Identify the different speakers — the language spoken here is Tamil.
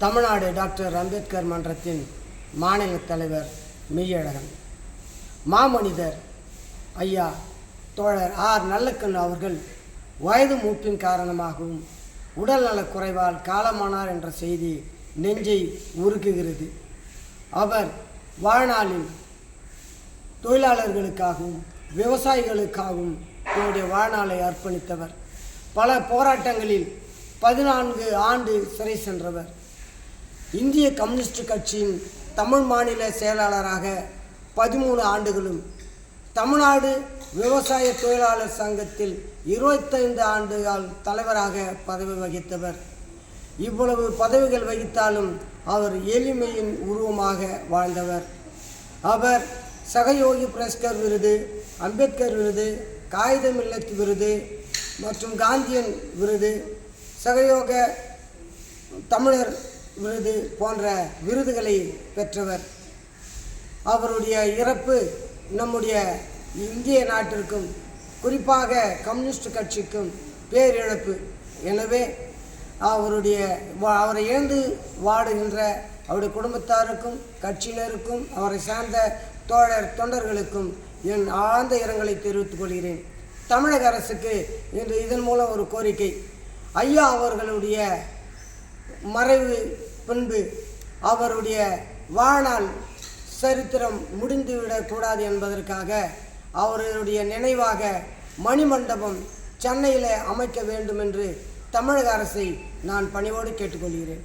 Speaker 1: தமிழ்நாடு டாக்டர் அம்பேத்கர் மன்றத்தின் மாநில தலைவர் மெய்யழகன், மாமனிதர் ஐயா தோழர் ஆர் நல்லக்கண்ணு அவர்கள் வயது மூப்பின் காரணமாகவும் உடல்நலக் குறைவால் காலமானார் என்ற செய்தி நெஞ்சை உருக்குகிறது. அவர் வாழ்நாளில் தொழிலாளர்களுக்காகவும் விவசாயிகளுக்காகவும் தன்னுடைய வாழ்நாளை அர்ப்பணித்தவர். பல போராட்டங்களில் 14 ஆண்டு சிறை சென்றவர். இந்திய கம்யூனிஸ்ட் கட்சியின் தமிழ் மாநில செயலாளராக 13 ஆண்டுகளும், தமிழ்நாடு விவசாய தொழிலாளர் சங்கத்தில் 25 ஆண்டுகள் தலைவராக பதவி வகித்தவர். இவ்வளவு பதவிகள் வகித்தாலும் அவர் எளிமையின் உருவமாக வாழ்ந்தவர். அவர் சகயோகி புரஸ்கர் விருது, அம்பேத்கர் விருது, காகிதமில்லத் விருது மற்றும் காந்தியன் விருது, சகயோக தமிழர் விருது போன்ற விருதுகளை பெற்றவர். அவருடைய இறப்பு நம்முடைய இந்திய நாட்டிற்கும் குறிப்பாக கம்யூனிஸ்ட் கட்சிக்கும் பேரிழப்பு. எனவே அவரை இழந்து வாடுகின்ற அவருடைய குடும்பத்தாருக்கும் கட்சியினருக்கும் அவரை சார்ந்த தொண்டர்களுக்கும் என் ஆழ்ந்த இரங்கலை தெரிவித்துக் கொள்கிறேன். தமிழக அரசுக்கு இன்று இதன் மூலம் ஒரு கோரிக்கை. ஐயா அவர்களுடைய மறைவு பின்பு அவருடைய வாழ்நாள் சரித்திரம் முடிந்துவிடக்கூடாது என்பதற்காக அவர்களுடைய நினைவாக மணிமண்டபம் சென்னையில் அமைக்க வேண்டும் என்று தமிழக அரசை நான் பணிவோடு கேட்டுக்கொள்கிறேன்.